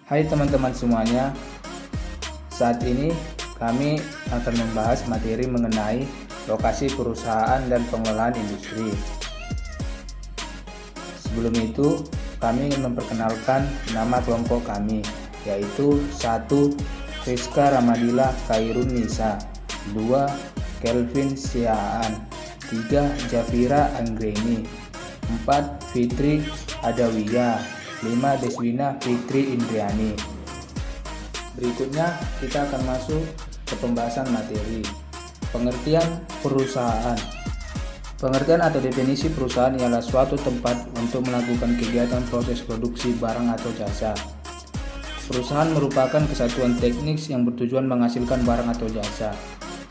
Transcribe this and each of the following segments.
Hai teman-teman semuanya, saat ini kami akan membahas materi mengenai lokasi perusahaan dan pengelolaan industri. Sebelum itu, kami ingin memperkenalkan nama kelompok kami, yaitu 1. Rizka Ramadila Khairun Nisa, 2. Kelvin Siaan, 3. Jafira Anggreni, 4. Fitri Adawiyah, 5. Deswina Fitri Indriani. Berikutnya kita akan masuk ke pembahasan materi. Pengertian perusahaan. Pengertian atau definisi perusahaan ialah suatu tempat untuk melakukan kegiatan proses produksi barang atau jasa. Perusahaan merupakan kesatuan teknis yang bertujuan menghasilkan barang atau jasa.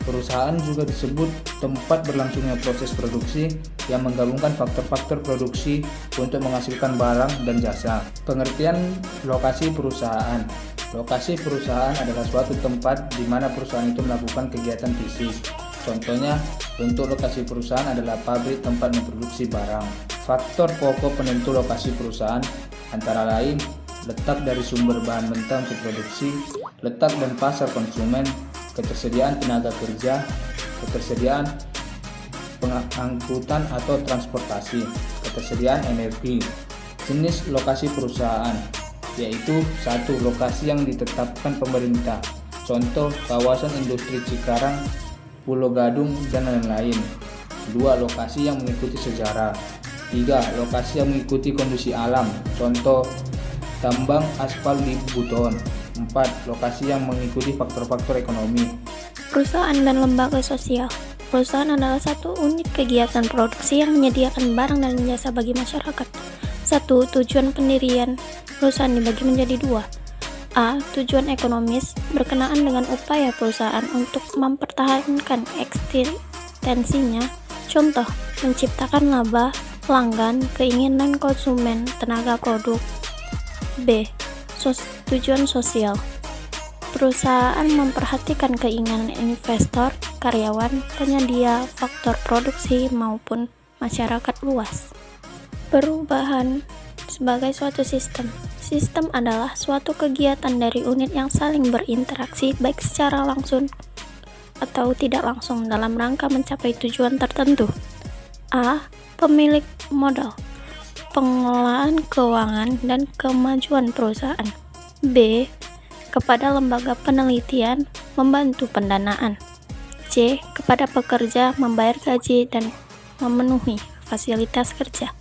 Perusahaan juga disebut tempat berlangsungnya proses produksi yang menggabungkan faktor-faktor produksi untuk menghasilkan barang dan jasa. Pengertian lokasi perusahaan. Lokasi perusahaan adalah suatu tempat di mana perusahaan itu melakukan kegiatan fisik. Contohnya, bentuk lokasi perusahaan adalah pabrik tempat memproduksi barang. Faktor pokok penentu lokasi perusahaan antara lain letak dari sumber bahan mentah untuk produksi, letak dan pasar konsumen, ketersediaan tenaga kerja, ketersediaan pengangkutan atau transportasi, ketersediaan energi. Jenis lokasi perusahaan yaitu 1. Lokasi yang ditetapkan pemerintah, contoh kawasan industri Cikarang, Pulau Gadung, dan lain-lain. 2. Lokasi yang mengikuti sejarah. 3. Lokasi yang mengikuti kondisi alam, contoh tambang aspal di Buton. 4. Lokasi yang mengikuti faktor-faktor ekonomi. Perusahaan dan lembaga sosial. Perusahaan adalah satu unit kegiatan produksi yang menyediakan barang dan jasa bagi masyarakat. 1. Tujuan pendirian perusahaan dibagi menjadi 2. A. Tujuan ekonomis berkenaan dengan upaya perusahaan untuk mempertahankan eksistensinya, contoh menciptakan laba, pelanggan, keinginan konsumen, tenaga produk. B. Tujuan sosial. Perusahaan memperhatikan keinginan investor, karyawan, penyedia, faktor produksi, maupun masyarakat luas. Perubahan sebagai suatu sistem. Sistem adalah suatu kegiatan dari unit yang saling berinteraksi baik secara langsung atau tidak langsung dalam rangka mencapai tujuan tertentu. A. Pemilik modal, pengelolaan keuangan dan kemajuan perusahaan. B. Kepada lembaga penelitian, membantu pendanaan. C. Kepada pekerja, membayar gaji dan memenuhi fasilitas kerja.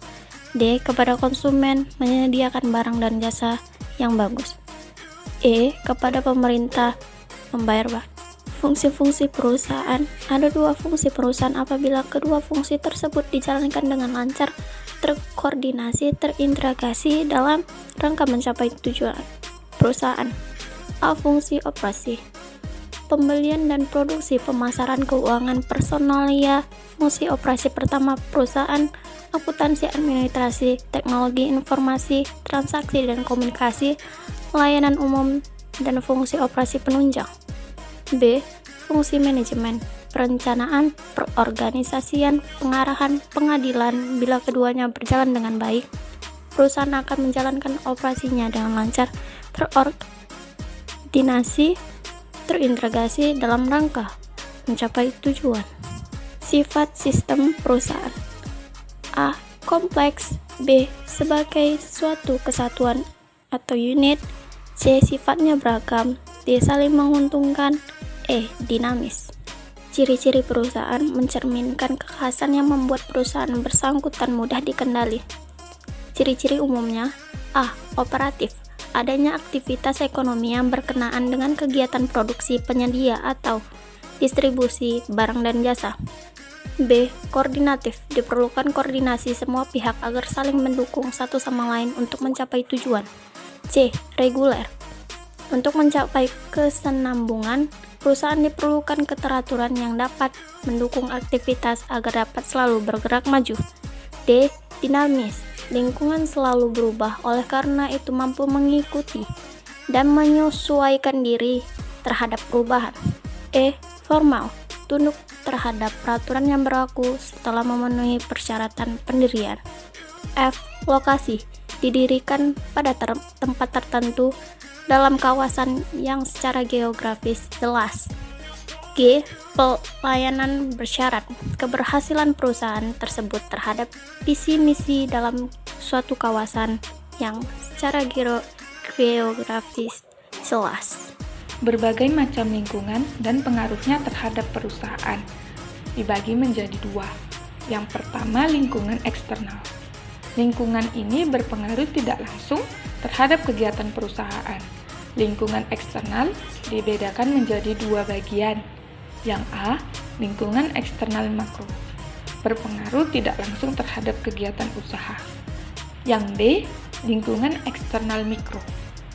D. Kepada konsumen, menyediakan barang dan jasa yang bagus. E. Kepada pemerintah, membayar barang. Fungsi-fungsi perusahaan. Ada 2 fungsi perusahaan apabila kedua fungsi tersebut dijalankan dengan lancar, terkoordinasi, terintegrasi dalam rangka mencapai tujuan perusahaan. A. Fungsi operasi. Pembelian dan produksi, pemasaran, keuangan, personalia. Fungsi operasi pertama perusahaan: akuntansi, administrasi, teknologi informasi, transaksi dan komunikasi, layanan umum, dan fungsi operasi penunjang. B. Fungsi manajemen, perencanaan, perorganisasian, pengarahan, pengadilan. Bila keduanya berjalan dengan baik, perusahaan akan menjalankan operasinya dengan lancar, terkoordinasi, terintegrasi dalam rangka mencapai tujuan. Sifat sistem perusahaan. A. Kompleks. B. Sebagai suatu kesatuan atau unit. C. Sifatnya beragam. D. Saling menguntungkan. E. Dinamis. Ciri-ciri perusahaan mencerminkan kekhasan yang membuat perusahaan bersangkutan mudah dikendali. Ciri-ciri umumnya: A. Operatif. Adanya aktivitas ekonomi yang berkenaan dengan kegiatan produksi, penyedia, atau distribusi barang dan jasa. B. Koordinatif. Diperlukan koordinasi semua pihak agar saling mendukung satu sama lain untuk mencapai tujuan. C. Reguler. Untuk mencapai kesinambungan, perusahaan diperlukan keteraturan yang dapat mendukung aktivitas agar dapat selalu bergerak maju. D. Dinamis. Lingkungan selalu berubah, oleh karena itu mampu mengikuti dan menyesuaikan diri terhadap perubahan. E. Formal. Tunduk terhadap peraturan yang berlaku setelah memenuhi persyaratan pendirian. F. Lokasi. didirikan pada tempat tertentu dalam kawasan yang secara geografis jelas. G. Pelayanan bersyarat. Keberhasilan perusahaan tersebut terhadap visi misi dalam suatu kawasan yang secara geografis jelas. Berbagai macam lingkungan dan pengaruhnya terhadap perusahaan dibagi menjadi dua. Yang pertama, lingkungan eksternal. Lingkungan ini berpengaruh tidak langsung terhadap kegiatan perusahaan. Lingkungan eksternal dibedakan menjadi dua bagian. Yang A, lingkungan eksternal makro, berpengaruh tidak langsung terhadap kegiatan usaha. Yang B, lingkungan eksternal mikro,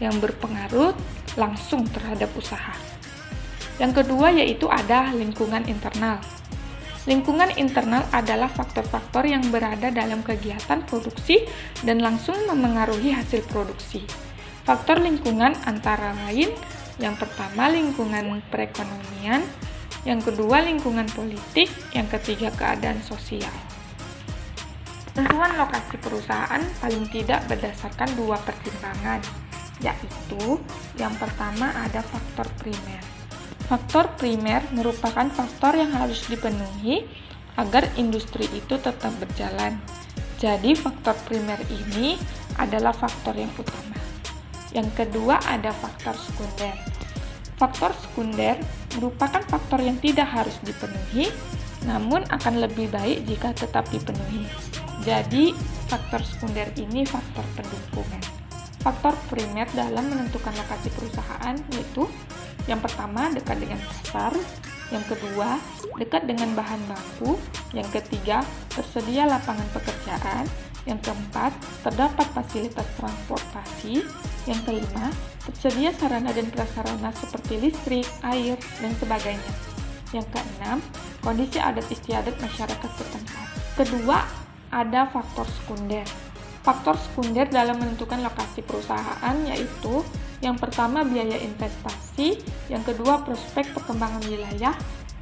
yang berpengaruh langsung terhadap usaha. Yang kedua yaitu ada lingkungan internal. Lingkungan internal adalah faktor-faktor yang berada dalam kegiatan produksi dan langsung memengaruhi hasil produksi. Faktor lingkungan antara lain, yang pertama lingkungan perekonomian, yang kedua lingkungan politik, yang ketiga keadaan sosial. Tentuan lokasi perusahaan paling tidak berdasarkan dua pertimbangan, yaitu yang pertama ada faktor primer. Faktor primer merupakan faktor yang harus dipenuhi agar industri itu tetap berjalan. Jadi faktor primer ini adalah faktor yang utama. Yang kedua ada faktor sekunder. Faktor sekunder merupakan faktor yang tidak harus dipenuhi, namun akan lebih baik jika tetap dipenuhi. Jadi, faktor sekunder ini faktor pendukung. Faktor primer dalam menentukan lokasi perusahaan yaitu yang pertama dekat dengan pasar, yang kedua dekat dengan bahan baku, yang ketiga tersedia lapangan pekerjaan, yang keempat terdapat fasilitas transportasi, yang kelima tersedia sarana dan prasarana seperti listrik, air, dan sebagainya. Yang keenam, kondisi adat istiadat masyarakat setempat. Kedua, ada faktor sekunder. Faktor sekunder dalam menentukan lokasi perusahaan yaitu yang pertama biaya investasi, yang kedua prospek perkembangan wilayah,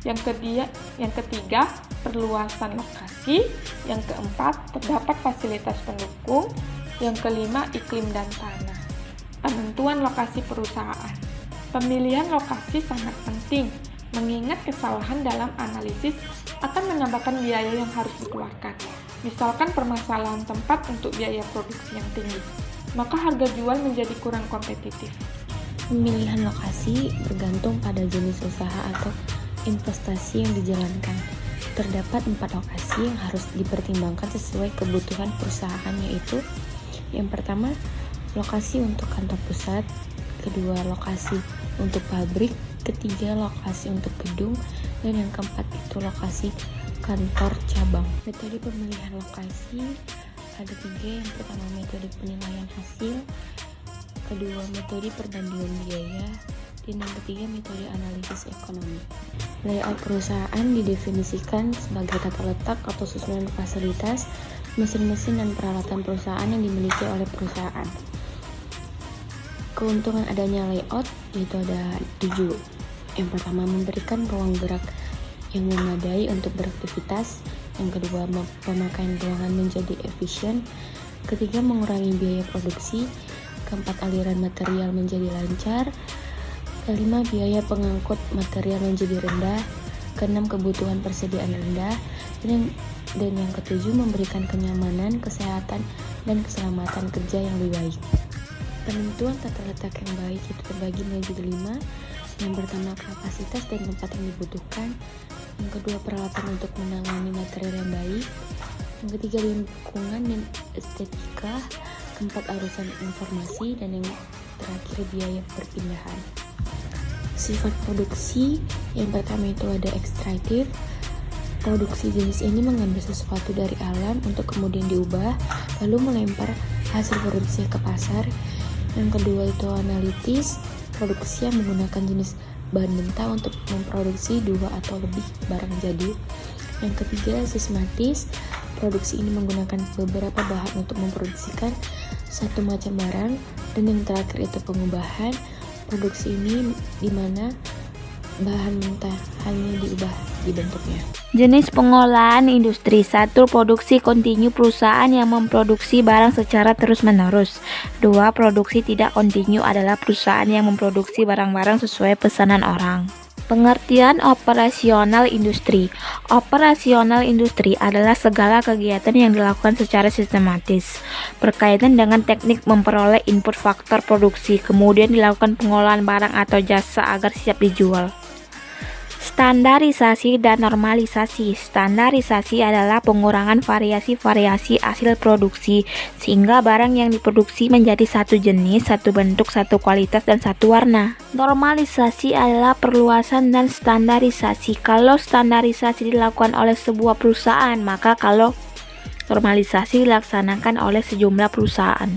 yang ketiga perluasan lokasi, yang keempat terdapat fasilitas pendukung, yang kelima iklim dan tanah. Penentuan lokasi perusahaan. Pemilihan lokasi sangat penting, mengingat kesalahan dalam analisis akan menambahkan biaya yang harus dikeluarkan. Misalkan permasalahan tempat untuk biaya produksi yang tinggi, maka harga jual menjadi kurang kompetitif. Pemilihan lokasi bergantung pada jenis usaha atau investasi yang dijalankan. Terdapat 4 lokasi yang harus dipertimbangkan sesuai kebutuhan perusahaan, yaitu yang pertama, lokasi untuk kantor pusat, kedua lokasi untuk pabrik, ketiga lokasi untuk gedung, dan yang keempat itu lokasi kantor cabang. Metode pemilihan lokasi ada 3, yang pertama metode penilaian hasil, kedua metode perbandingan biaya, dan yang ketiga metode analisis ekonomi. Layout perusahaan didefinisikan sebagai tata letak atau susunan fasilitas, mesin-mesin dan peralatan perusahaan yang dimiliki oleh perusahaan. Keuntungan adanya layout yaitu ada 7. Yang pertama, memberikan ruang gerak yang memadai untuk beraktivitas. Yang kedua, pemakaian ruangan menjadi efisien. Ketiga, mengurangi biaya produksi. Keempat, aliran material menjadi lancar. Kelima, biaya pengangkut material menjadi rendah. Keenam, kebutuhan persediaan rendah. Dan yang ketujuh, memberikan kenyamanan, kesehatan, dan keselamatan kerja yang lebih baik. Penentuan tata letak yang baik itu terbagi menjadi 5. Yang pertama, kapasitas dan tempat yang dibutuhkan. Yang kedua, peralatan untuk menangani material yang baik. Yang ketiga, lingkungan dan estetika. Keempat, arusan informasi. Dan yang terakhir, biaya perpindahan. Sifat produksi yang pertama itu ada ekstraktif. Produksi jenis ini mengambil sesuatu dari alam untuk kemudian diubah, lalu melempar hasil produksi ke pasar. Yang kedua itu analitis, produksi yang menggunakan jenis bahan mentah untuk memproduksi 2 atau lebih barang jadi. Yang ketiga sistematis, produksi ini menggunakan beberapa bahan untuk memproduksikan satu macam barang. Dan yang terakhir itu pengubahan, produksi ini di mana bahan mentah hanya diubah dibentuknya. Jenis pengolahan industri. 1. Produksi kontinu, perusahaan yang memproduksi barang secara terus-menerus. 2. Produksi tidak kontinu adalah perusahaan yang memproduksi barang-barang sesuai pesanan orang. Pengertian operasional industri. Operasional industri adalah segala kegiatan yang dilakukan secara sistematis, berkaitan dengan teknik memperoleh input faktor produksi, kemudian dilakukan pengolahan barang atau jasa agar siap dijual. Standarisasi dan normalisasi. Standarisasi adalah pengurangan variasi-variasi hasil produksi sehingga barang yang diproduksi menjadi satu jenis, satu bentuk, satu kualitas, dan satu warna. Normalisasi adalah perluasan dan standarisasi. Kalau standarisasi dilakukan oleh sebuah perusahaan, maka kalau normalisasi dilaksanakan oleh sejumlah perusahaan.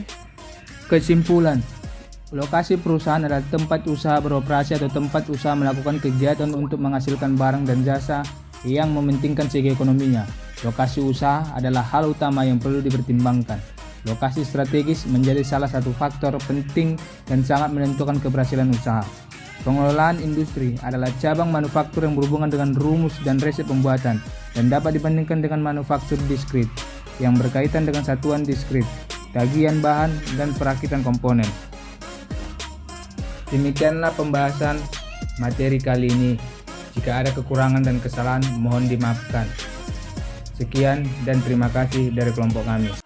Kesimpulan, lokasi perusahaan adalah tempat usaha beroperasi atau tempat usaha melakukan kegiatan untuk menghasilkan barang dan jasa yang mementingkan segi ekonominya. Lokasi usaha adalah hal utama yang perlu dipertimbangkan. Lokasi strategis menjadi salah satu faktor penting dan sangat menentukan keberhasilan usaha. Pengelolaan industri adalah cabang manufaktur yang berhubungan dengan rumus dan resep pembuatan dan dapat dibandingkan dengan manufaktur diskrit yang berkaitan dengan satuan diskrit, tagihan bahan, dan perakitan komponen. Demikianlah pembahasan materi kali ini. Jika ada kekurangan dan kesalahan, mohon dimaafkan. Sekian dan terima kasih dari kelompok kami.